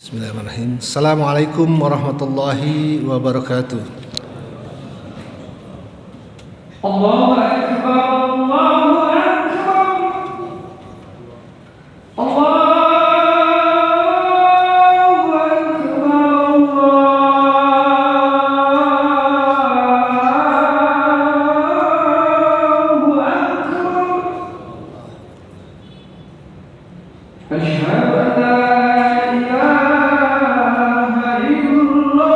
Bismillahirrahmanirrahim. Assalamualaikum warahmatullahi wabarakatuh. Allahu Akbar, Allahu Akbar, Allahu Akbar, Asyhadu an la ilaha illallah.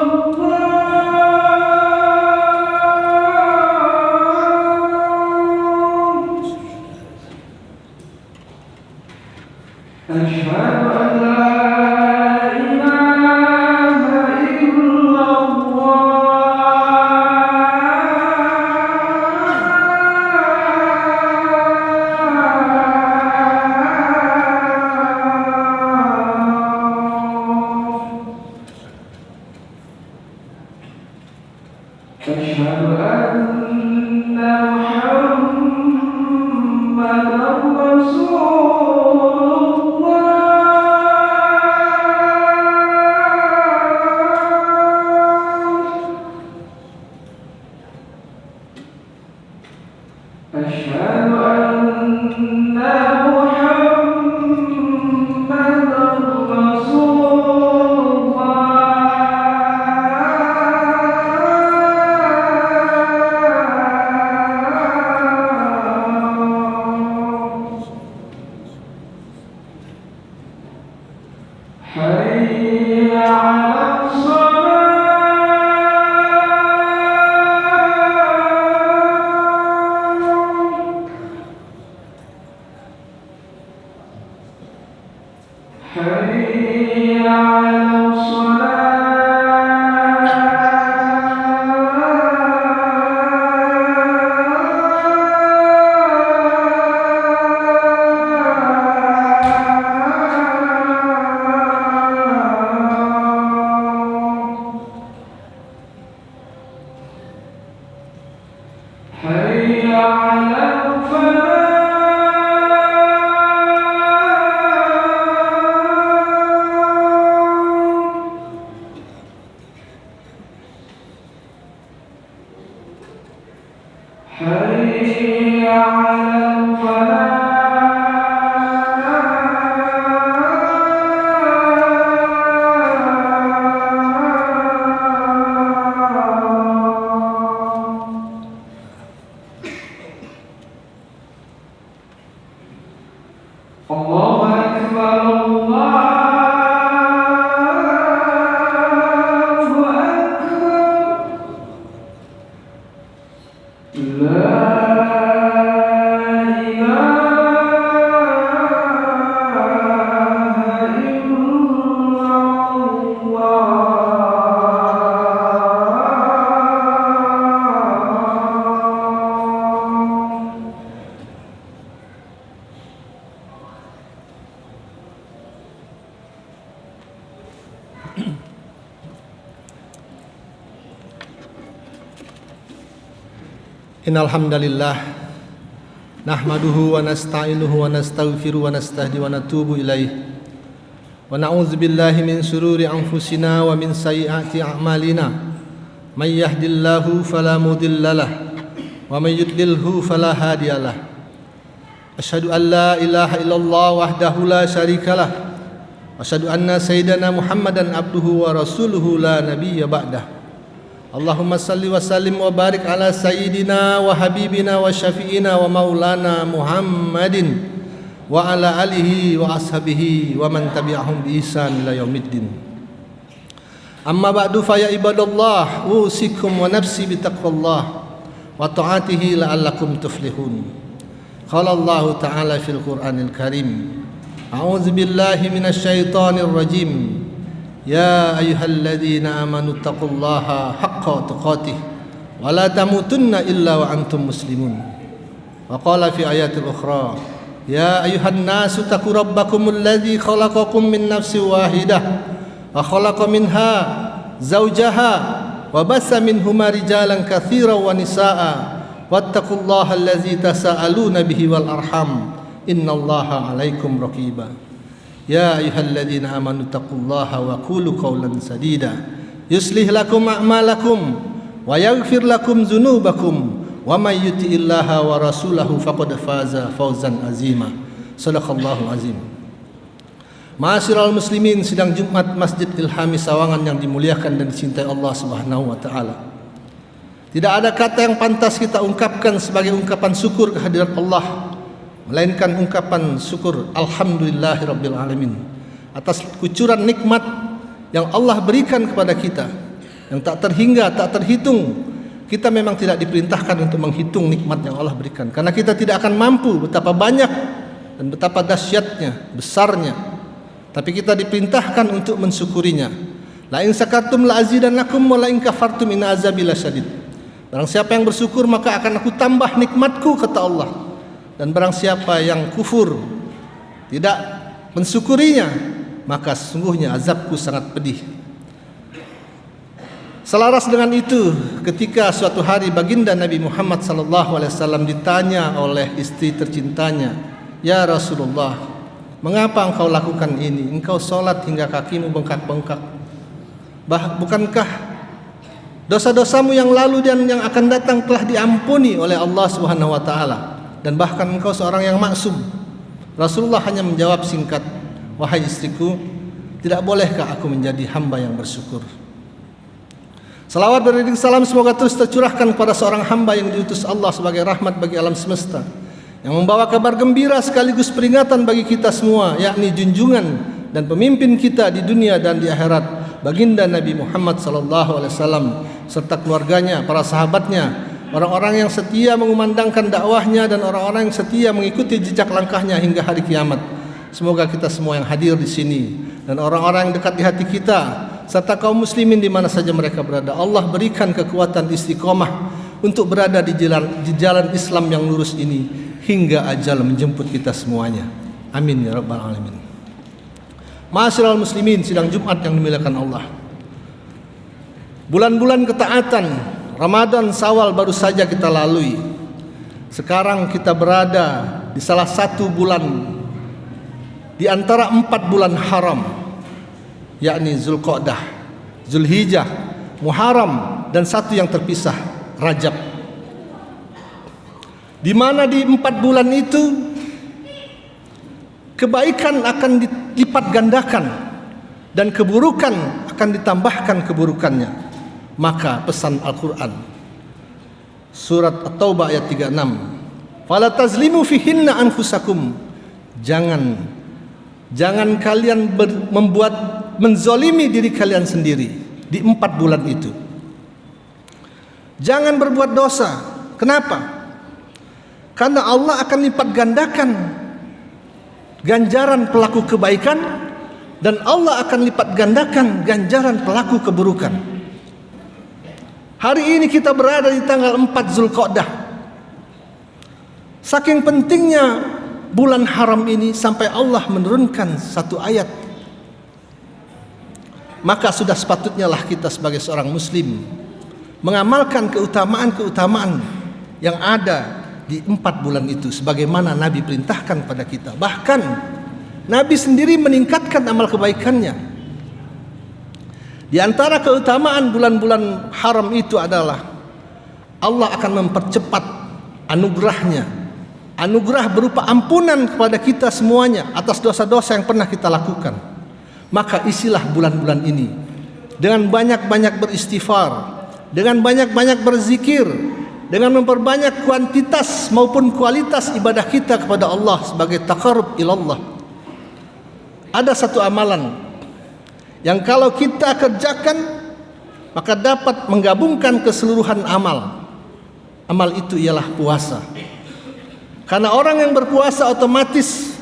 Asyhadu an la ilaha illallah. Asyhadu anna Muhammadan Rasulullah. Asyhadu anna Muhammadan Rasulullah. Hayya 'alas حي على الصلاة حي على حي على الفلاح. الله أكبر، الله أكبر، لا Innal hamdalillah nahmaduhu wa nasta'inuhu wa nastaghfiruhu wa nastahdi wa natubu ilaih wa na'udzu billahi min shururi anfusina wa min sayyiati a'malina may yahdihillahu fala mudhillalah wa may yudlilhu fala hadiyalah. Asyhadu an la ilaha illallah wahdahu la syarikalah wa asyhadu anna sayyidana Muhammadan abduhu wa rasuluhu la nabiyya ba'dah. Allahumma salli wa sallim wa barik ala sayyidina wa habibina wa syafi'ina wa maulana Muhammadin wa ala alihi wa ashabihi wa man tabi'ahum bi ihsan ila yaumiddin. Amma ba'du fa ya ibadallah usikum wa nafsi bi taqwallah wa ta'atihi la'allakum tuflihun. Qala Allah ta'ala fil Qur'anil Karim. A'udzu billahi minasy syaithanir rajim. Ya ayyuhalladzina amanu taqullaha haqqa tuqatih wa la tamutunna illa wa antum muslimun. Wa qala fi ayatil ukhra ya ayyuhan nasu taqu rabbakumul ladzi khalaqakum min nafsin wahidah wa khalaqa minha zawjaha wa bassa minhuma rijalan katsiran wa nisaa wattaqullaha allazi tasaaluna bihi wal arham innallaha 'alaikum raqiba. Ya ayyuhalladzina amanu taqullaha wa qulu qawlan sadida yuslih lakum a'malakum wa yaghfir lakum dzunubakum wa may yuti'illaha wa rasulahu faqad faza fawzan azima. Shadaqallahu azim. Ma'asyiral muslimin, sidang Jumat Masjid Ilhami Sawangan yang dimuliakan dan dicintai Allah Subhanahu wa taala. Tidak ada kata yang pantas kita ungkapkan sebagai ungkapan syukur kehadirat Allah, melainkan ungkapan syukur alhamdulillahirabbil alamin atas kucuran nikmat yang Allah berikan kepada kita yang tak terhingga, tak terhitung. Kita memang tidak diperintahkan untuk menghitung nikmat yang Allah berikan, karena kita tidak akan mampu betapa banyak dan betapa dahsyatnya, besarnya. Tapi kita diperintahkan untuk mensyukurinya. La in sakartum la azidannakum wa la in kafartum inna azabi lasyadid. Barang siapa yang bersyukur maka akan aku tambah nikmatku, kata Allah. Dan barang siapa yang kufur, tidak mensyukurinya, maka sesungguhnya azabku sangat pedih. Selaras dengan itu, ketika suatu hari baginda Nabi Muhammad SAW ditanya oleh istri tercintanya, "Ya Rasulullah, mengapa engkau lakukan ini? Engkau sholat hingga kakimu bengkak-bengkak. Bukankah dosa-dosamu yang lalu dan yang akan datang telah diampuni oleh Allah Subhanahu wa taala? Dan bahkan engkau seorang yang maksum." Rasulullah hanya menjawab singkat, "Wahai istriku, tidak bolehkah aku menjadi hamba yang bersyukur?" Salawat beriring salam semoga terus tercurahkan kepada seorang hamba yang diutus Allah sebagai rahmat bagi alam semesta, yang membawa kabar gembira sekaligus peringatan bagi kita semua, yakni junjungan dan pemimpin kita di dunia dan di akhirat, baginda Nabi Muhammad SAW serta keluarganya, para sahabatnya, orang-orang yang setia mengumandangkan dakwahnya dan orang-orang yang setia mengikuti jejak langkahnya hingga hari kiamat. Semoga kita semua yang hadir di sini dan orang-orang yang dekat di hati kita serta kaum muslimin di mana saja mereka berada, Allah berikan kekuatan istiqomah untuk berada di jalan Islam yang lurus ini hingga ajal menjemput kita semuanya. Amin ya rabbal alamin. Ma'asyiral muslimin, sidang Jumat yang dimuliakan Allah. Bulan-bulan ketaatan Ramadan Syawal baru saja kita lalui. Sekarang kita berada di salah satu bulan di antara 4 bulan haram, yakni Zulqa'dah, Zulhijjah, Muharram, dan satu yang terpisah, Rajab. Di mana di 4 bulan itu kebaikan akan dilipat gandakan dan keburukan akan ditambahkan keburukannya. Maka pesan Al-Quran surat At-Taubah ayat 36, "Fala tazlimu fihinna anfusakum." Jangan kalian membuat menzolimi diri kalian sendiri di 4 bulan itu. Jangan berbuat dosa. Kenapa? Karena Allah akan lipat gandakan ganjaran pelaku kebaikan dan Allah akan lipat gandakan ganjaran pelaku keburukan. Hari ini kita berada di tanggal 4 Zulqa'dah. Saking pentingnya bulan haram ini sampai Allah menurunkan satu ayat. Maka sudah sepatutnya lah kita sebagai seorang muslim mengamalkan keutamaan-keutamaan yang ada di 4 bulan itu sebagaimana Nabi perintahkan pada kita. Bahkan Nabi sendiri meningkatkan amal kebaikannya. Di antara keutamaan bulan-bulan haram itu adalah Allah akan mempercepat anugerahnya, anugerah berupa ampunan kepada kita semuanya atas dosa-dosa yang pernah kita lakukan. Maka isilah bulan-bulan ini dengan banyak-banyak beristighfar, dengan banyak-banyak berzikir, dengan memperbanyak kuantitas maupun kualitas ibadah kita kepada Allah sebagai taqarrub ilallah. Ada satu amalan yang kalau kita kerjakan maka dapat menggabungkan keseluruhan amal. Amal itu ialah puasa. Karena orang yang berpuasa otomatis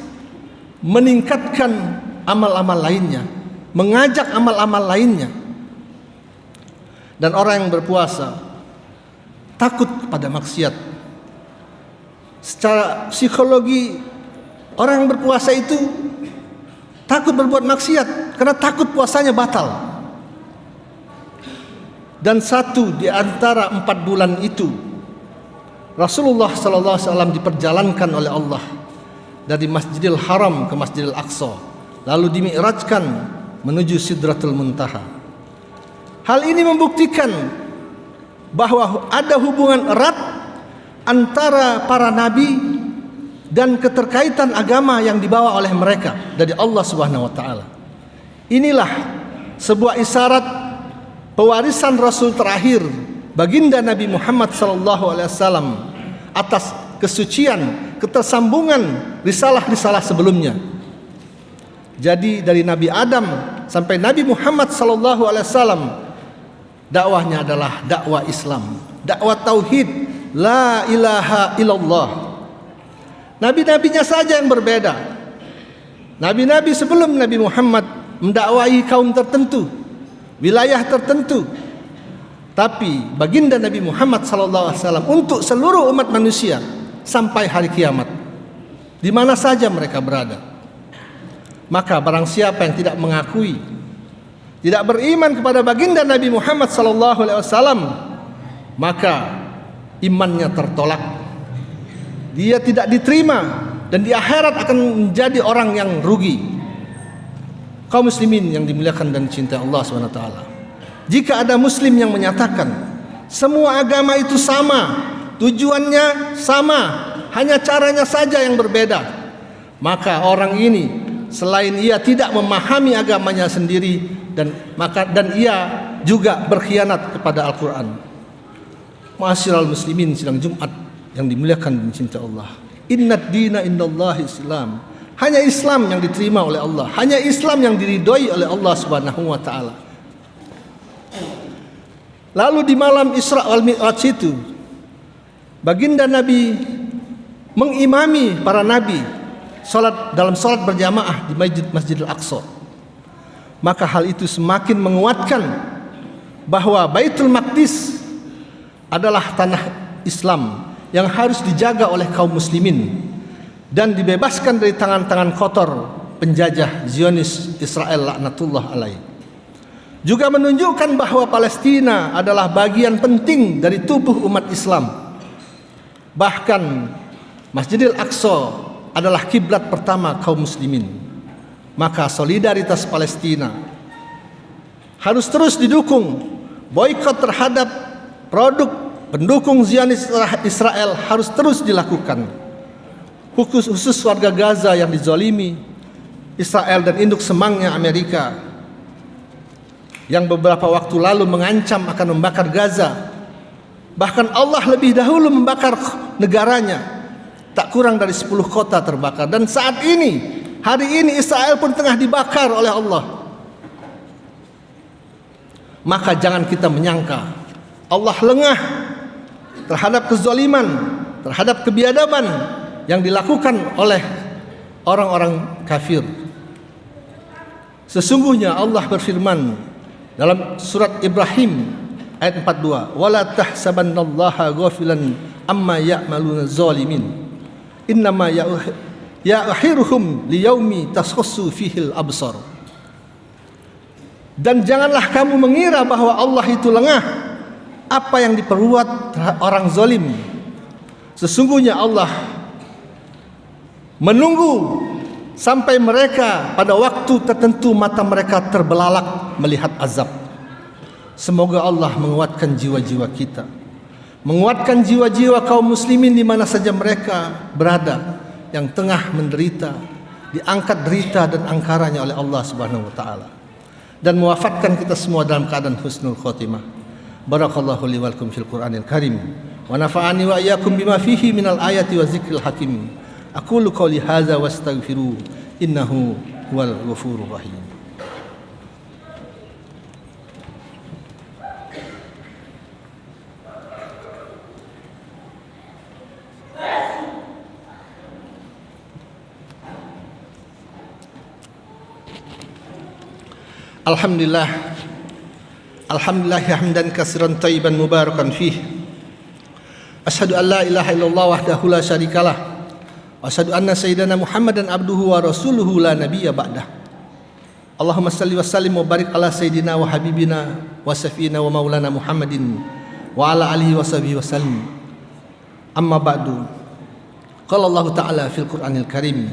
meningkatkan amal-amal lainnya, mengajak amal-amal lainnya. Dan orang yang berpuasa takut kepada maksiat. Secara psikologi, orang yang berpuasa itu takut berbuat maksiat karena takut puasanya batal. Dan satu di antara 4 bulan itu Rasulullah SAW diperjalankan oleh Allah dari Masjidil Haram ke Masjidil Aqsa lalu dimi'rajkan menuju Sidratul Muntaha. Hal ini membuktikan bahwa ada hubungan erat antara para nabi dan keterkaitan agama yang dibawa oleh mereka dari Allah Subhanahu wa taala. Inilah sebuah isyarat pewarisan Rasul terakhir baginda Nabi Muhammad sallallahu alaihi wasallam atas kesucian, ketersambungan risalah-risalah sebelumnya. Jadi dari Nabi Adam sampai Nabi Muhammad sallallahu alaihi wasallam dakwahnya adalah dakwah Islam, dakwah tauhid, la ilaha illallah. Nabi-nabinya saja yang berbeda. Nabi-nabi sebelum Nabi Muhammad mendakwahi kaum tertentu, wilayah tertentu. Tapi baginda Nabi Muhammad SAW untuk seluruh umat manusia sampai hari kiamat, di mana saja mereka berada. Maka barang siapa yang tidak mengakui, tidak beriman kepada baginda Nabi Muhammad SAW, maka imannya tertolak. Dia tidak diterima dan di akhirat akan menjadi orang yang rugi. Kaum muslimin yang dimuliakan dan dicintai Allah SWT, jika ada muslim yang menyatakan semua agama itu sama, tujuannya sama, hanya caranya saja yang berbeda, maka orang ini selain ia tidak memahami agamanya sendiri dan ia juga berkhianat kepada Al-Quran. Ma'asyiral muslimin sidang Jumat yang dimuliakan dan dicintai Allah, innad dina indallahi Islam. Hanya Islam yang diterima oleh Allah, hanya Islam yang diridhoi oleh Allah Subhanahu wa taala. Lalu di malam Isra wal Mi'raj itu, baginda Nabi mengimami para nabi dalam salat berjamaah di Masjidil Aqsa. Maka hal itu semakin menguatkan bahwa Baitul Maqdis adalah tanah Islam yang harus dijaga oleh kaum muslimin dan dibebaskan dari tangan-tangan kotor penjajah Zionis Israel laknatullah alaih. Juga menunjukkan bahwa Palestina adalah bagian penting dari tubuh umat Islam. Bahkan Masjidil Aqsa adalah kiblat pertama kaum muslimin. Maka solidaritas Palestina harus terus didukung. Boikot terhadap produk pendukung Zionis Israel harus terus dilakukan. Khusus warga Gaza yang dizalimi Israel dan induk semangnya Amerika yang beberapa waktu lalu mengancam akan membakar Gaza. Bahkan Allah lebih dahulu membakar negaranya. Tak kurang dari 10 kota terbakar. Dan saat ini, hari ini Israel pun tengah dibakar oleh Allah. Maka jangan kita menyangka Allah lengah terhadap kezaliman, terhadap kebiadaban yang dilakukan oleh orang-orang kafir. Sesungguhnya Allah berfirman dalam surat Ibrahim ayat 42, wala tahsabannallaha ghafilan amma ya'maluna zalimin innama ya'akhiruhum liyaumi taskhassu fihil absar. Dan janganlah kamu mengira bahwa Allah itu lengah apa yang diperbuat orang zalim. Sesungguhnya Allah menunggu sampai mereka pada waktu tertentu mata mereka terbelalak melihat azab. Semoga Allah menguatkan jiwa-jiwa kita, menguatkan jiwa-jiwa kaum muslimin di mana saja mereka berada yang tengah menderita, diangkat derita dan angkaranya oleh Allah Subhanahu wa taala, dan mewafatkan kita semua dalam keadaan husnul khotimah. Barakallahu li wa lakum fil Qur'anil Karim wa nafa'ani wa iyyakum bima fihi minal ayati wa zikril hakim. Aqulu qouli hadza wastaghfiru innahu huwal ghafurur rahim. Alhamdulillah, alhamdulillah hamdan katsiran thayyiban mubarakan fih. Asyhadu an la ilaha illallah wahdahu la syarikalah wa asyhadu anna sayyidana Muhammadan abduhu wa rasuluhu la nabiyya ba'dah. Allahumma salli wa sallim wa barik ala sayyidina wa habibina wa safina wa maulana Muhammadin wa ala alihi wa sahbihi wa sallim. Amma ba'du. Qala Allah ta'ala fil Qur'anil Karim,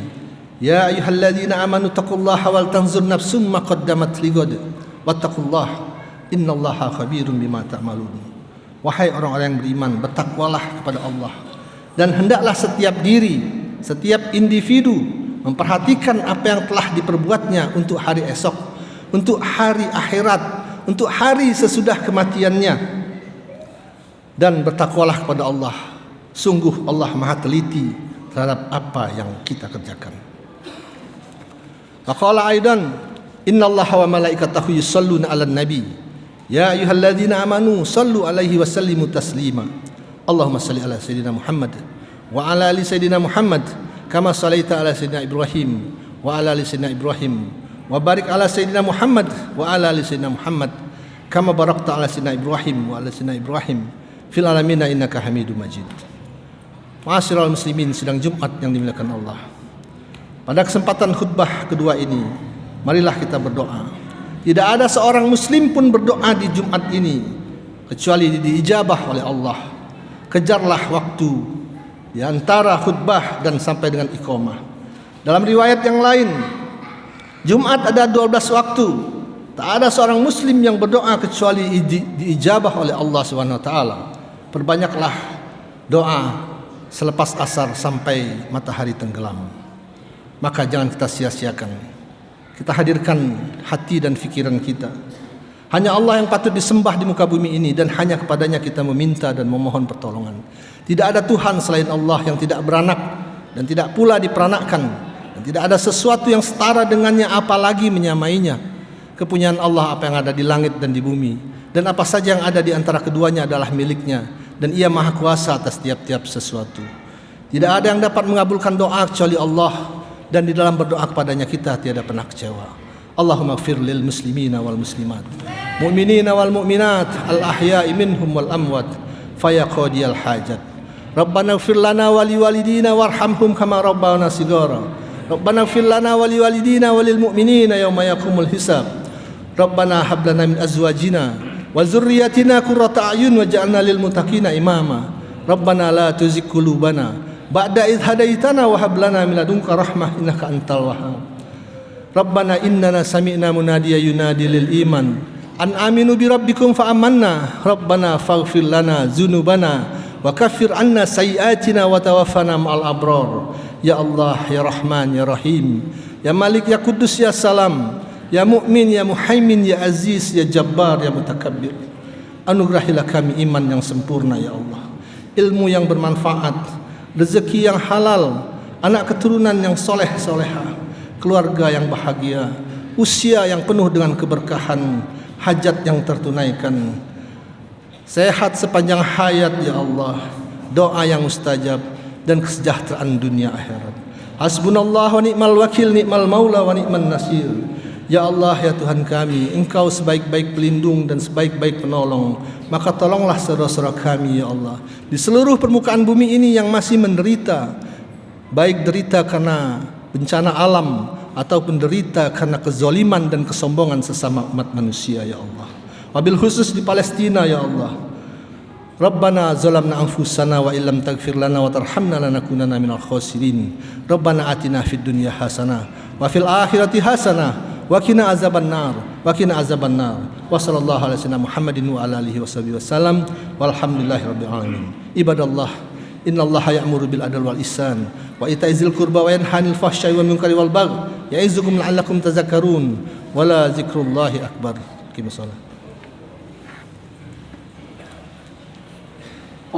Ya ayyuhalladzina amanu taqullaha wal tanzur nafsum ma qaddamat lighad wattaqullaha innallaha khabirum bima ta'malun. Wahai orang-orang yang beriman, bertakwalah kepada Allah, dan hendaklah setiap diri, setiap individu memperhatikan apa yang telah diperbuatnya untuk hari esok, untuk hari akhirat, untuk hari sesudah kematiannya. Dan bertakwalah kepada Allah. Sungguh Allah Maha teliti terhadap apa yang kita kerjakan. Faqala aidan, innallaha wa malaikatahu yusholluna 'alan nabi. Ya ayyuhalladzina amanu shallu 'alaihi wa sallimu taslima. Allahumma shalli 'ala sayyidina Muhammad wa 'ala ali sayyidina Muhammad kama shallaita 'ala sayyidina Ibrahim wa 'ala ali sayyidina Ibrahim wa barik 'ala sayyidina Muhammad wa 'ala ali sayyidina Muhammad kama barakta 'ala sayyidina Ibrahim wa 'ala sayyidina Ibrahim fil alamin innaka Hamidum Majid. Ma'asyiral muslimin, sidang Jumat yang dimuliakan Allah. Pada kesempatan khutbah kedua ini, marilah kita berdoa. Tidak ada seorang muslim pun berdoa di Jumat ini kecuali diijabah oleh Allah. Kejarlah waktu di antara khutbah dan sampai dengan iqamah. Dalam riwayat yang lain, Jumat ada 12 waktu. Tak ada seorang muslim yang berdoa kecuali diijabah oleh Allah Subhanahu wa taala. Perbanyaklah doa selepas asar sampai matahari tenggelam. Maka jangan kita sia-siakan. Kita hadirkan hati dan fikiran kita. Hanya Allah yang patut disembah di muka bumi ini, dan hanya kepadanya kita meminta dan memohon pertolongan. Tidak ada Tuhan selain Allah yang tidak beranak dan tidak pula diperanakkan, dan tidak ada sesuatu yang setara dengannya apalagi menyamainya. Kepunyaan Allah apa yang ada di langit dan di bumi, dan apa saja yang ada di antara keduanya adalah miliknya, dan Ia Maha Kuasa atas tiap-tiap sesuatu. Tidak ada yang dapat mengabulkan doa kecuali Allah, dan di dalam berdoa kepadanya kita tiada pernah kecewa. Allahumma ighfir lil muslimina wal muslimat, mu'minina wal mu'minat, al ahya'i minhum wal amwat, faya qadiyal hajat. Rabbana ighfir lana wa liwalidina warhamhum kama rabbana shighara. Rabbana ighfir lana wa liwalidina walil mu'minina yawma yaqumul hisab. Rabbana hab lana min azwajina wa dzurriyyatina qurrata a'yun waj'alna lil muttaqina imama. Rabbana la tuzigh qulubana ba'da idh hadaitana wa hab lana min ladunka rahmah innaka antal wahhab. Rabbana innana sami'na munadiyan yunadi lil iman an aminu bi rabbikum fa amanna. Rabbana faghfir lana dzunubana wa kaffir anna sayyi'atina wa tawaffana ma'al abrar. Ya Allah, ya Rahman, ya Rahim, ya Malik, ya Kudus, ya Salam, ya Mu'min, ya Muhaimin, ya Aziz, ya Jabbar, ya Mutakabbir. Anugerahilah kami iman yang sempurna ya Allah, ilmu yang bermanfaat, rezeki yang halal, anak keturunan yang soleh-soleha, keluarga yang bahagia, usia yang penuh dengan keberkahan, hajat yang tertunaikan, sehat sepanjang hayat ya Allah, doa yang mustajab, dan kesejahteraan dunia akhirat. Hasbunallah wa ni'mal wakil, ni'mal maula wa ni'man nasir. Ya Allah, ya Tuhan kami, Engkau sebaik-baik pelindung dan sebaik-baik penolong. Maka tolonglah saudara-saudara kami ya Allah di seluruh permukaan bumi ini yang masih menderita, baik derita karena bencana alam ataupun derita karena kezaliman dan kesombongan sesama umat manusia ya Allah. Wabil khusus di Palestina ya Allah. Rabbana zalamna anfusana wa illam taghfir lana wa tarhamna lanakunanna minal khasirin. Rabbana atina fid dunya hasanah wa fil akhirati hasanah wa qina azabannar wa qina azabannar. Wa sallallahu ala sayyidina Muhammadin wa ala alihi washabihi wasallam walhamdulillahi rabbil alamin. Ibadallah, innallaha ya'muru bil adli wal ihsan wa ita'izil qurba wa yanha 'anil fahsya'i wal munkari wal baghi ya'izukum la'allakum tadhakkarun. Wala dzikrullahi akbar. Qimus shalah.